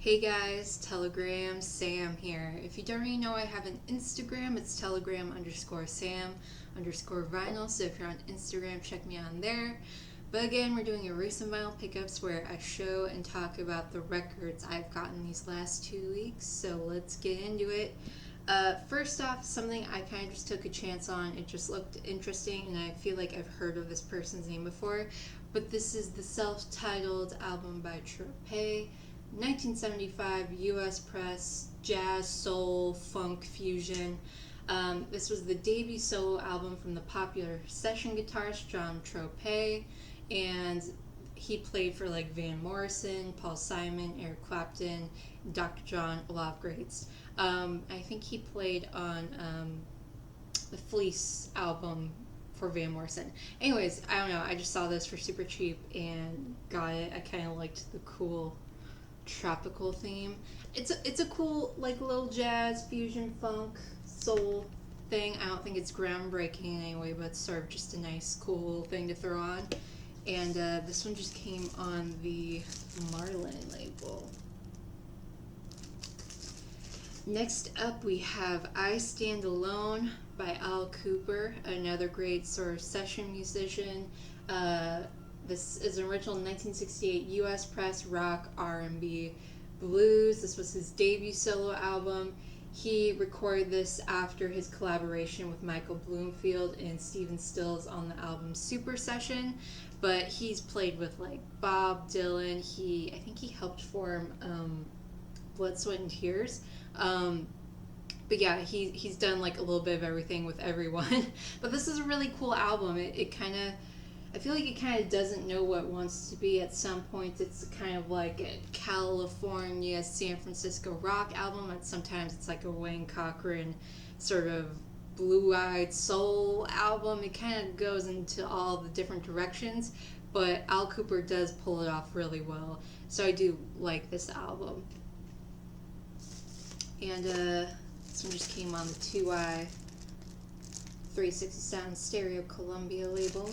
Hey guys, Telegram Sam here. If you don't already know, I have an Instagram. It's telegram_Sam_vinyl. So if you're on Instagram, check me on there. But again, we're doing a recent vinyl pickups where I show and talk about the records I've gotten these last 2 weeks. So let's get into it. First off, something I kind of just took a chance on. It just looked interesting, and I feel like I've heard of this person's name before. But this is the self-titled album by Tropez. 1975 US press, jazz, soul, funk fusion. This was the debut solo album from the popular session guitarist John Tropez, and he played for like Van Morrison, Paul Simon, Eric Clapton, Dr. John, a lot of greats. I think he played on the Fleece album for Van Morrison. Anyways, I don't know. I just saw this for super cheap and got it. I kind of liked the cool tropical theme. It's a cool like little jazz fusion funk soul thing. I don't think it's groundbreaking anyway, but it's sort of just a nice cool thing to throw on. And this one just came on the Marlin label. Next up, we have I Stand Alone by Al Kooper, another great sort of session musician. This is an original 1968 U.S. press rock, R&B, blues. This was his debut solo album. He recorded this after his collaboration with Michael Bloomfield and Stephen Stills on the album Super Session. But he's played with like Bob Dylan. I think he helped form Blood, Sweat, and Tears. But yeah, he's done like a little bit of everything with everyone. But this is a really cool album. It kind of, I feel like it kind of doesn't know what it wants to be. At some points, it's kind of like a California, San Francisco rock album. And sometimes it's like a Wayne Cochran sort of blue-eyed soul album. It kind of goes into all the different directions, but Al Kooper does pull it off really well. So I do like this album. And this one just came on the 2i 360 Sound Stereo Columbia label.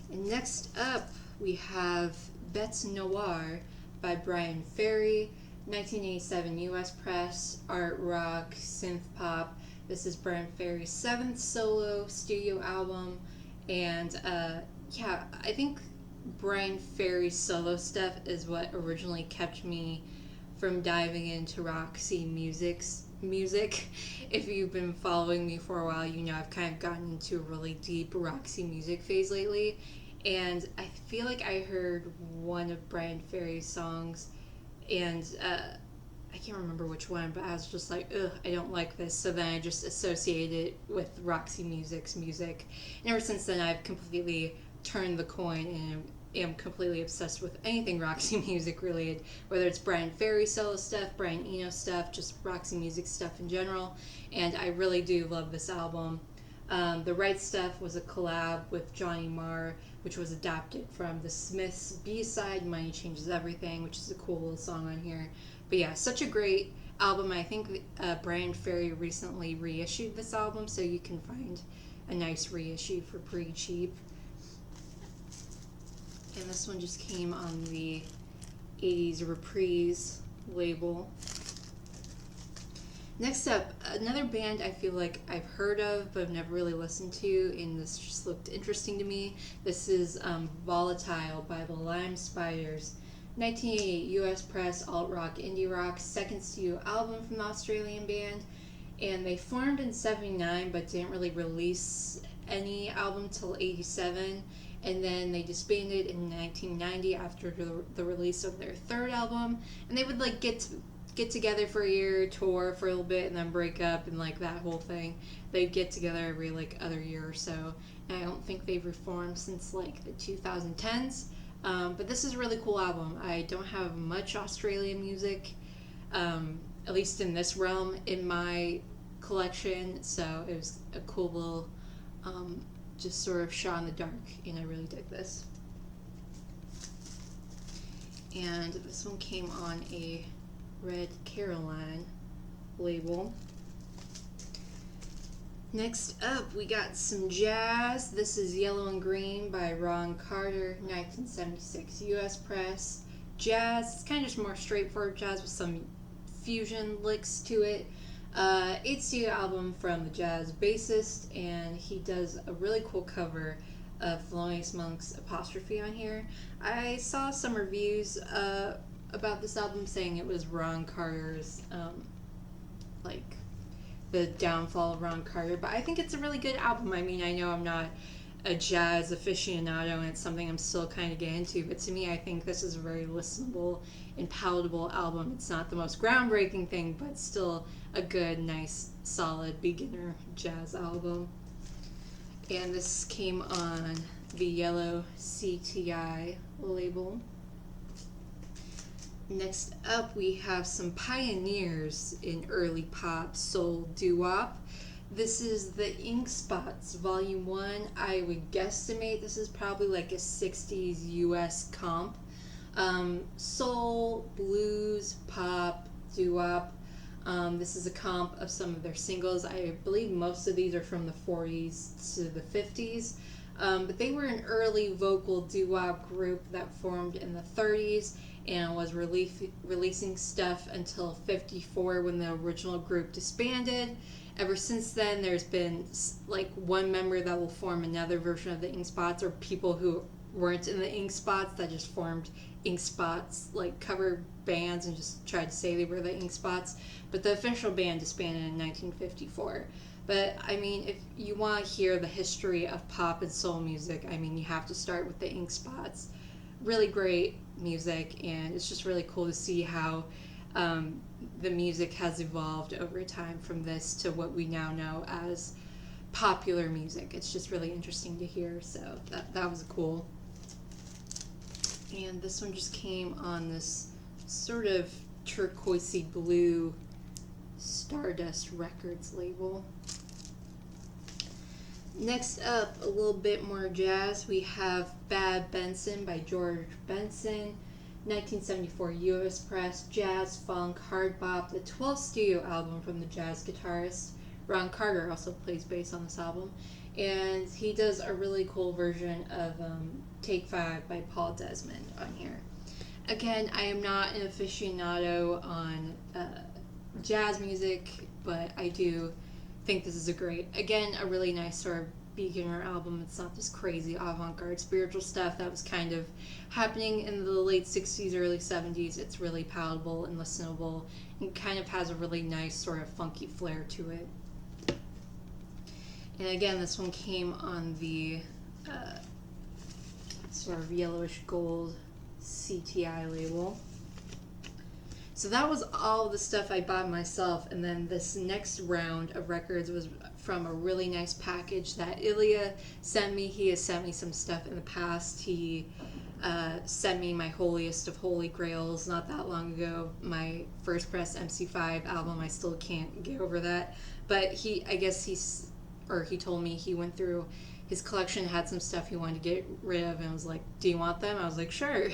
And next up, we have Bête Noire by Bryan Ferry, 1987 US press, art rock, synth pop. This is Bryan Ferry's 7th solo studio album, and yeah, I think Bryan Ferry's solo stuff is what originally kept me from diving into Roxy music. If you've been following me for a while, you know I've kind of gotten into a really deep Roxy music phase lately, and I feel like I heard one of Bryan Ferry's songs, and I can't remember which one, but I was just like, ugh, I don't like this. So then I just associated it with Roxy Music's music, and ever since then I've completely turned the coin and am completely obsessed with anything Roxy Music related, whether it's Bryan Ferry solo stuff, Brian Eno stuff, just Roxy Music stuff in general. And I really do love this album. The Right Stuff was a collab with Johnny Marr, which was adapted from the Smiths' B-side, Money Changes Everything, which is a cool little song on here. But yeah, such a great album. I think Bryan Ferry recently reissued this album, so you can find a nice reissue for pretty cheap. And this one just came on the 80s Reprise label. Next up, another band I feel like I've heard of but I've never really listened to, and this just looked interesting to me. This is Volatile by the Lime Spiders. 1988 US press, alt-rock, indie rock, second studio album from the Australian band. And they formed in 79 but didn't really release any album till 87. And then they disbanded in 1990 after the release of their third album. And they would like get together for a year, tour for a little bit, and then break up, and like that whole thing. They'd get together every like other year or so. And I don't think they've reformed since like the 2010s. But this is a really cool album. I don't have much Australian music, at least in this realm, in my collection. So it was a cool little just sort of shot in the dark, and I really dig this. And this one came on a Red Caroline label. Next up, we got some jazz. This is Yellow and Green by Ron Carter, 1976 US press. jazz. It's kind of just more straightforward jazz with some fusion licks to it. 8th studio album from the jazz bassist, and he does a really cool cover of Thelonious Monk's Apostrophe on here. I saw some reviews about this album saying it was Ron Carter's, like, the downfall of Ron Carter, but I think it's a really good album. I mean, I know I'm not a jazz aficionado and it's something I'm still kind of getting into, but to me, I think this is a very listenable and palatable album. It's not the most groundbreaking thing, but still a good, nice, solid beginner jazz album. And this came on the Yellow CTI label. Next up, we have some pioneers in early pop soul doo-wop. This is the Ink Spots Volume 1. I would guesstimate this is probably like a 60s US comp. Soul, blues, pop, doo-wop. This is a comp of some of their singles. I believe most of these are from the 40s to the 50s. But they were an early vocal doo-wop group that formed in the 30s and was releasing stuff until 54 when the original group disbanded. Ever since then, there's been like one member that will form another version of the Ink Spots, or people who weren't in the Ink Spots that just formed Ink Spots, like cover bands and just tried to say they were the Ink Spots. But the official band disbanded in 1954. But I mean, if you want to hear the history of pop and soul music, I mean, you have to start with the Ink Spots. Really great music, and it's just really cool to see how the music has evolved over time from this to what we now know as popular music. It's just really interesting to hear, so that was cool. And this one just came on this sort of turquoisey blue Stardust Records label. Next up, a little bit more jazz. We have Bad Benson by George Benson, 1974 US press, jazz, funk, hard bop, the 12th studio album from the jazz guitarist. Ron Carter also plays bass on this album, and he does a really cool version of Take 5 by Paul Desmond on here. Again, I am not an aficionado on jazz music, but I do think this is a really nice sort of beginner album. It's not this crazy avant-garde spiritual stuff that was kind of happening in the late 60s, early 70s. It's really palatable and listenable and kind of has a really nice sort of funky flair to it. And again, this one came on the sort of yellowish gold CTI label. So that was all the stuff I bought myself, and then this next round of records was from a really nice package that Ilya sent me. He has sent me some stuff in the past. He sent me my holiest of holy grails not that long ago, my first press MC5 album. I still can't get over that. But he told me he went through his collection, had some stuff he wanted to get rid of, and was like, do you want them? I was like, sure,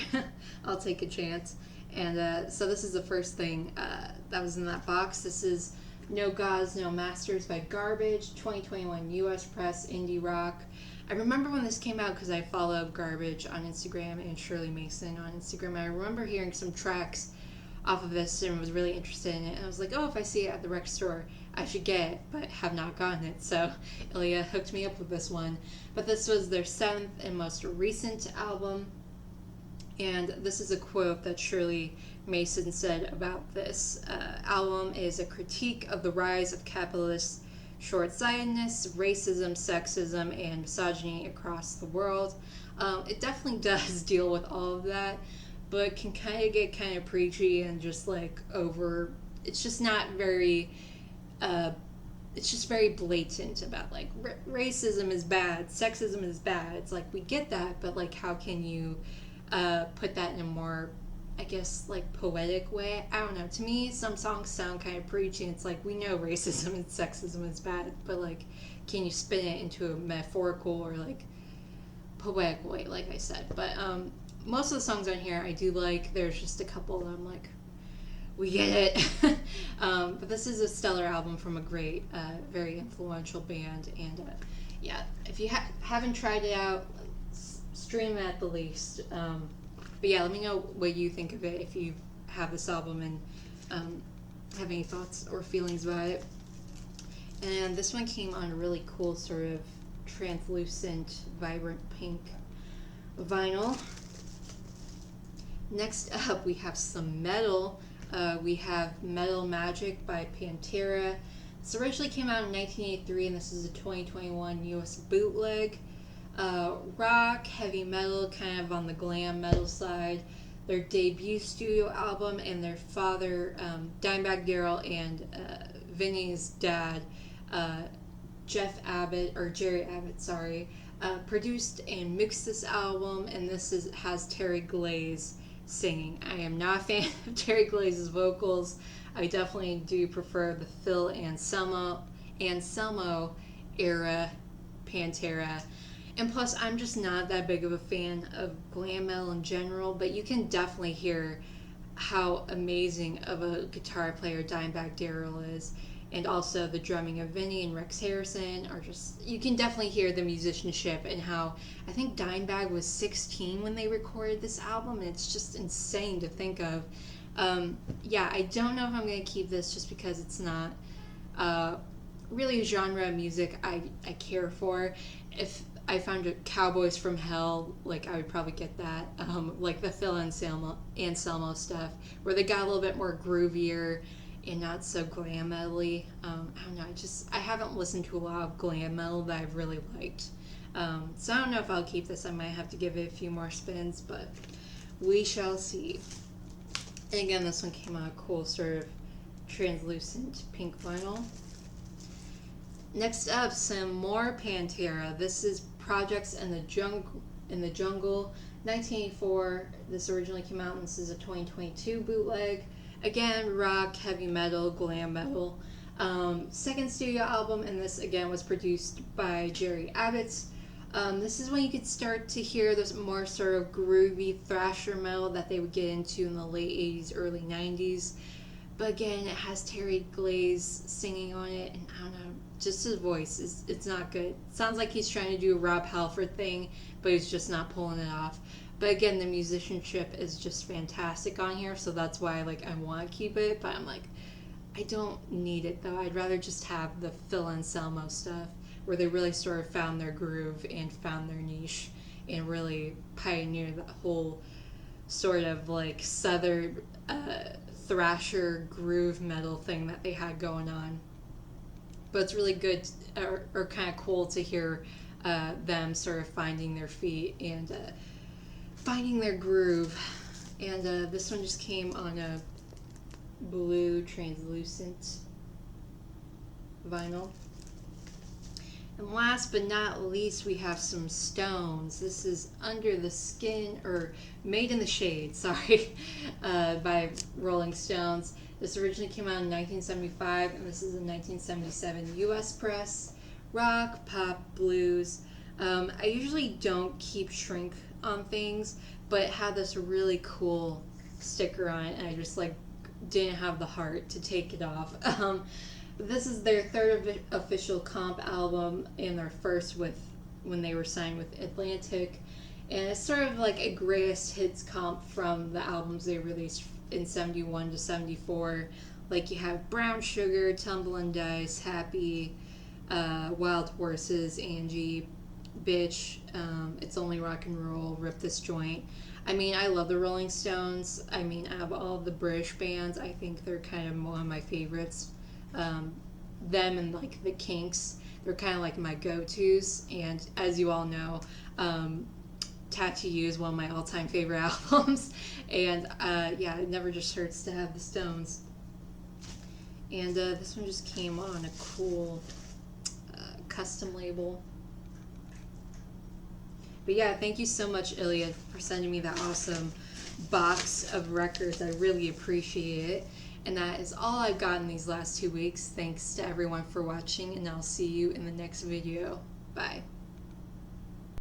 I'll take a chance. And so this is the first thing that was in that box. This is No Gods, No Masters by Garbage, 2021 US press, indie rock. I remember when this came out because I follow Garbage on Instagram and Shirley Mason on Instagram. I remember hearing some tracks off of this and was really interested in it. And I was like, oh, if I see it at the rec store, I should get it, but have not gotten it. So Ilya hooked me up with this one. But this was their 7th and most recent album. And this is a quote that Shirley Mason said about this album is a critique of the rise of capitalist short-sightedness, racism, sexism, and misogyny across the world. It definitely does deal with all of that, but can kind of get kind of preachy and just like over. It's just not very. It's just very blatant about like racism is bad, sexism is bad. It's like we get that, but like how can you put that in a more, I guess, like poetic way? I don't know. To me, some songs sound kind of preachy. It's like we know racism and sexism is bad, but like, can you spin it into a metaphorical or like poetic way? Like I said, but most of the songs on here I do like. There's just a couple that I'm like, we get it. But this is a stellar album from a great, very influential band, and yeah, if you haven't tried it out, stream at the least. But yeah, let me know what you think of it if you have this album and have any thoughts or feelings about it. And this one came on a really cool sort of translucent, vibrant pink vinyl. Next up, we have some metal. We have Metal Magic by Pantera. This originally came out in 1983, and this is a 2021 US bootleg. Rock, heavy metal, kind of on the glam metal side. Their debut studio album, and their father, Dimebag Darrell, and Vinny's dad, Jeff Abbott, or Jerry Abbott, sorry, produced and mixed this album, and has Terry Glaze singing. I am not a fan of Terry Glaze's vocals. I definitely do prefer the Phil Anselmo era Pantera. And plus, I'm just not that big of a fan of glam metal in general, but you can definitely hear how amazing of a guitar player Dimebag Darrell is. And also the drumming of Vinny and Rex Harrison are just, you can definitely hear the musicianship and how, I think Dimebag was 16 when they recorded this album, and it's just insane to think of. Yeah, I don't know if I'm going to keep this just because it's not really a genre of music I care for. If I found a Cowboys from Hell, like I would probably get that, like the Phil Anselmo stuff, where they got a little bit more groovier and not so glam metal-y. I don't know, I haven't listened to a lot of glam metal that I've really liked. So I don't know if I'll keep this. I might have to give it a few more spins, but we shall see. And again, this one came out cool, sort of translucent pink vinyl. Next up, some more Pantera. This is Projects in the Jungle, 1984. This originally came out, and this is a 2022 bootleg. Again, rock, heavy metal, glam metal. Second studio album, and this again was produced by Jerry Abbott. This is when you could start to hear this more sort of groovy thrasher metal that they would get into in the late 80s, early 90s. But again, it has Terry Glaze singing on it, and I don't know, just his voice it's not good. It sounds like he's trying to do a Rob Halford thing, but he's just not pulling it off. But again, the musicianship is just fantastic on here, so that's why I want to keep it, but I'm like, I don't need it though. I'd rather just have the Phil Anselmo stuff, where they really sort of found their groove and found their niche and really pioneered that whole sort of southern thrasher groove metal thing that they had going on. But it's really good or kind of cool to hear them sort of finding their feet and finding their groove. And this one just came on a blue translucent vinyl. And last but not least, we have some Stones. This is Under the Skin, or Made in the Shade, sorry, by Rolling Stones. This originally came out in 1975, and this is a 1977 US press. Rock, pop, blues. I usually don't keep shrink on things, but it had this really cool sticker on it, and I just didn't have the heart to take it off. This is their third official comp album, and their first when they were signed with Atlantic, and it's sort of like a greatest hits comp from the albums they released in 71 to 74. Like you have Brown Sugar, Tumble and Dice, Happy, Wild Horses, Angie, Bitch, It's Only Rock and Roll, Rip This Joint. I mean, I love the Rolling Stones. I mean, out of all of the British bands, I think they're kind of one of my favorites. Them and the Kinks, they're kind of like my go-tos. And as you all know, Tattoo You is one of my all-time favorite albums. And yeah, it never just hurts to have the Stones. And this one just came on a cool custom label. But yeah, thank you so much, Ilya, for sending me that awesome box of records. I really appreciate it. And that is all I've gotten these last 2 weeks. Thanks to everyone for watching, and I'll see you in the next video. Bye.